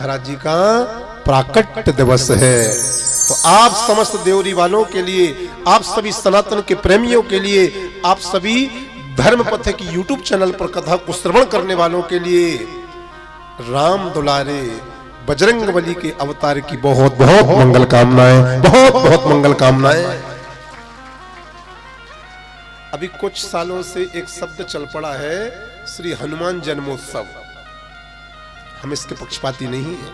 महाराज जी का प्राकट्य दिवस है। तो आप समस्त देवरी वालों के लिए, आप सभी सनातन के प्रेमियों के लिए, आप सभी धर्म पथ की यूट्यूब चैनल पर कथा को श्रवण करने वालों के लिए राम दुलारे बजरंगबली के अवतार की बहुत बहुत मंगल कामनाएं, बहुत बहुत मंगल कामनाएं। अभी कुछ सालों से एक शब्द चल पड़ा है, श्री हनुमान जन्मोत्सव। हम इसके पक्षपाती नहीं है।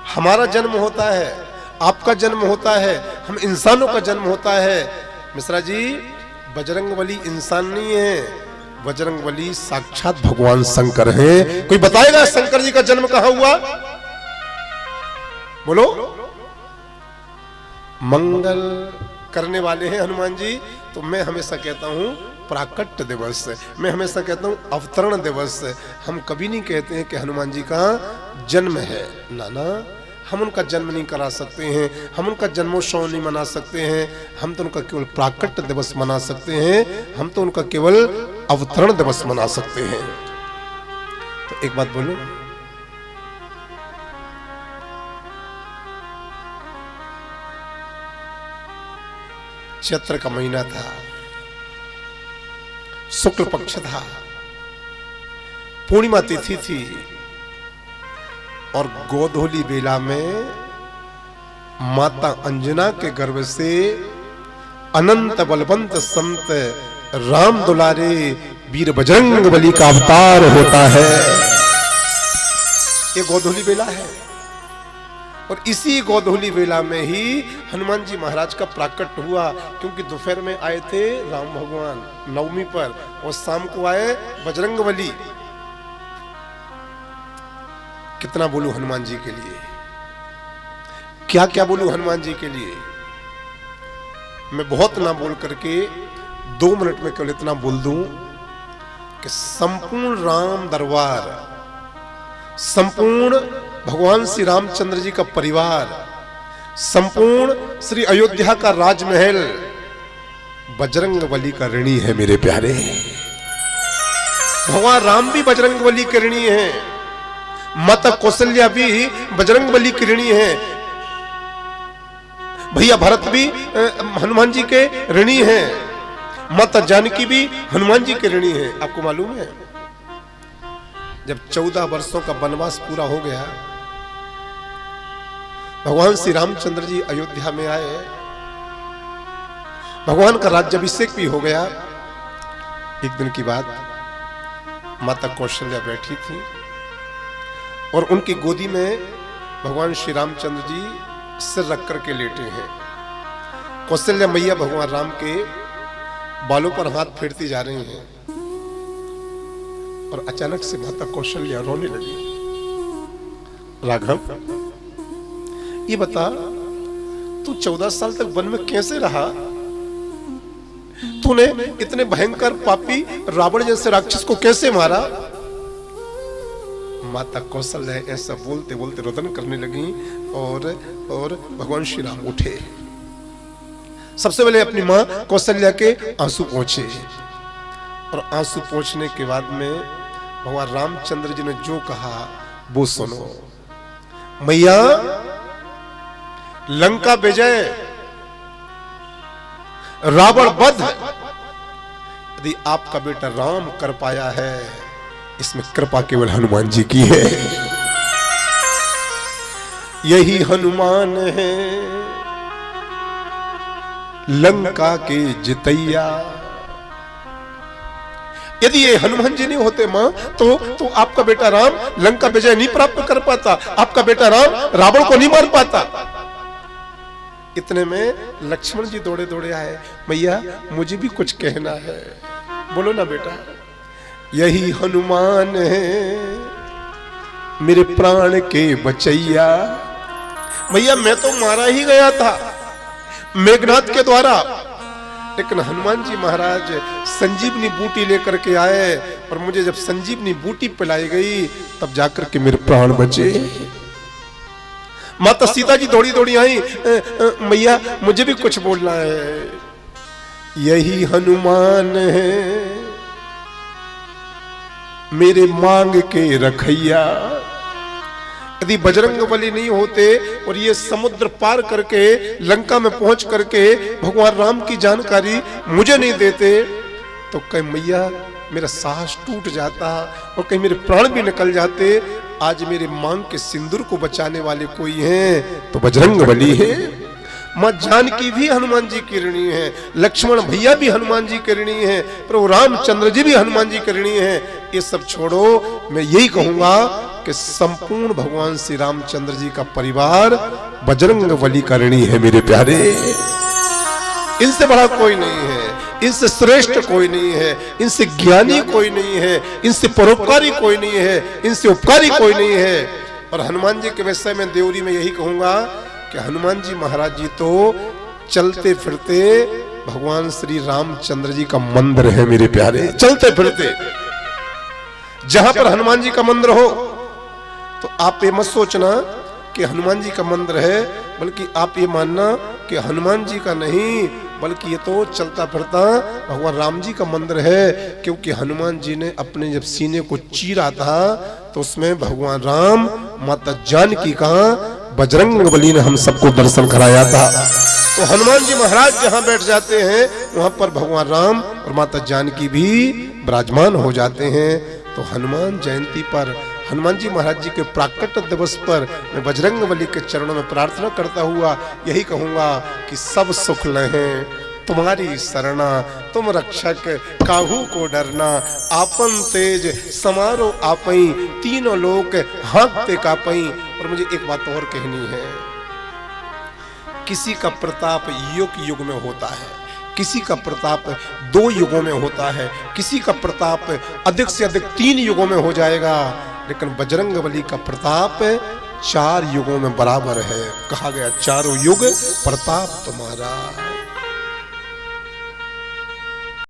हमारा जन्म होता है, आपका जन्म होता है, हम इंसानों का जन्म होता है। मिश्रा जी, बजरंगबली इंसान नहीं है, बजरंगबली साक्षात भगवान शंकर हैं। कोई बताएगा शंकर जी का जन्म कहां हुआ? बोलो। मंगल करने वाले हैं हनुमान जी। तो मैं हमेशा कहता हूं प्राकट्य दिवस, मैं हमेशा कहता हूं अवतरण दिवस। हम कभी नहीं कहते हैं कि हनुमान जी का जन्म है। ना, हम उनका जन्म नहीं करा सकते हैं, हम उनका जन्मोत्सव नहीं मना सकते हैं। हम तो उनका केवल प्राकट्य दिवस मना सकते हैं, हम तो उनका केवल अवतरण दिवस मना सकते हैं। तो एक बात बोलो, चैत्र का महीना था, शुक्ल पक्ष था, पूर्णिमा तिथि थी और गोधूली बेला में माता अंजना के गर्भ से अनंत बलवंत संत राम दुलारे वीर बजरंगबली का अवतार होता है। ये गोधूली बेला है और इसी गोधूली बेला में ही हनुमान जी महाराज का प्राकट्य हुआ, क्योंकि दोपहर में आए थे राम भगवान नवमी पर और शाम को आए बजरंगबली। कितना बोलूं हनुमान जी के लिए, क्या क्या बोलूं हनुमान जी के लिए। मैं बहुत ना बोल करके 2 मिनट में केवल इतना बोल दूं कि संपूर्ण राम दरबार, संपूर्ण भगवान श्री रामचंद्र जी का परिवार, संपूर्ण श्री अयोध्या का राजमहल बजरंगबली का ऋणी है मेरे प्यारे। भगवान राम भी बजरंगबली के ऋणी है, माता कौशल्या भी बजरंगबली की ऋणी है, भैया भरत भी हनुमान जी के ऋणी हैं, माता जानकी भी हनुमान जी के ऋणी हैं। आपको मालूम है, जब 14 वर्षों का वनवास पूरा हो गया, भगवान श्री रामचंद्र जी अयोध्या में आए, भगवान का राज्याभिषेक भी हो गया। एक दिन की बात, माता कौशल्या बैठी थी और उनकी गोदी में भगवान श्री रामचंद्र जी सिर रख करके लेटे हैं। कौशल्या मैया भगवान राम के बालों पर हाथ फेरती जा रही हैं और अचानक से माता कौशल्या रोने लगी। राघव, ये बता, तू 14 साल तक वन में कैसे रहा? तूने इतने भयंकर पापी रावण जैसे राक्षस को कैसे मारा? माता कौशल्या ऐसा बोलते बोलते रोदन करने लगी और भगवान श्री राम उठे। सबसे पहले अपनी मां कौशल्या के आंसू पोंछे और आंसू पोंछने के बाद में भगवान रामचंद्र जी ने जो कहा वो सुनो। मैया, लंका विजय, रावण वध यदि आपका बेटा राम कर पाया है, इसमें कृपा केवल हनुमान जी की है। यही हनुमान है लंका के जितैया। यदि ये हनुमान जी नहीं होते मां, तो आपका बेटा राम लंका विजय नहीं प्राप्त कर पाता, आपका बेटा राम रावण को नहीं मार पाता। इतने में लक्ष्मण जी दौड़े दौड़े आए, मैया मुझे भी कुछ कहना है। बोलो ना बेटा। यही हनुमान है मेरे प्राण के बचैया। भैया मैं तो मारा ही गया था मेघनाथ के द्वारा, लेकिन हनुमान जी महाराज संजीवनी बूटी लेकर के आए और मुझे जब संजीवनी बूटी पिलाई गई तब जाकर के मेरे प्राण बचे। माता सीता जी दौड़ी दौड़ी आई, मैया मुझे भी कुछ बोलना है। यही हनुमान है मेरे मांग के रखैया। यदि बजरंग बली नहीं होते और ये समुद्र पार करके लंका में पहुंच करके भगवान राम की जानकारी मुझे नहीं देते तो कहीं मैया मेरा साहस टूट जाता और कहीं मेरे प्राण भी निकल जाते। आज मेरे मांग के सिंदूर को बचाने वाले कोई हैं तो बजरंग बली है। मां जानकी भी हनुमान जी की ऋणी है, लक्ष्मण भैया भी हनुमान जी के ऋणी है, प्रभु रामचंद्र जी भी हनुमान जी के ऋणी है। ये सब छोड़ो, मैं यही कहूंगा कि संपूर्ण भगवान श्री रामचंद्र जी का परिवार बजरंग बली का ऋणी है मेरे प्यारे। इनसे बड़ा कोई नहीं है, इनसे श्रेष्ठ कोई नहीं है, इनसे ज्ञानी कोई नहीं है, इनसे परोपकारी कोई नहीं है, इनसे उपकारी कोई नहीं है। और हनुमान जी के विषय में देवरी में यही कहूंगा कि हनुमान जी महाराज जी तो चलते फिरते भगवान श्री रामचंद्र जी का मंदिर है मेरे प्यारे। चलते फिरते जहां पर हनुमान जी का मंदिर हो तो आप ये मत सोचना कि हनुमान जी का मंदिर है, बल्कि आप ये मानना कि हनुमान जी का नहीं, बल्कि ये तो चलता फिरता भगवान राम जी का मंदिर है। क्योंकि हनुमान जी ने अपने जब सीने को चीरा था तो उसमें भगवान राम, माता जानकी का, बजरंग बली ने हम सबको दर्शन कराया था। तो हनुमान जी महाराज जहां बैठ जाते हैं वहां पर भगवान राम और माता जानकी भी विराजमान हो जाते हैं। तो हनुमान जयंती पर, हनुमान जी महाराज जी के प्राकट्य दिवस पर मैं बजरंग बली के चरणों में प्रार्थना करता हुआ यही कहूंगा कि सब सुख लहें तुम्हारी शरणा, तुम रक्षक काहू को डरना, आपन तेज समारो आपई, तीनों लोक हाँकते कापई। और मुझे एक बात और कहनी है, किसी का प्रताप युग युग में होता है, किसी का प्रताप 2 युगों में होता है, किसी का प्रताप अधिक से अधिक 3 युगों में हो जाएगा, लेकिन बजरंग बली का प्रताप 4 युगों में बराबर है। कहा गया चारों युग प्रताप तुम्हारा।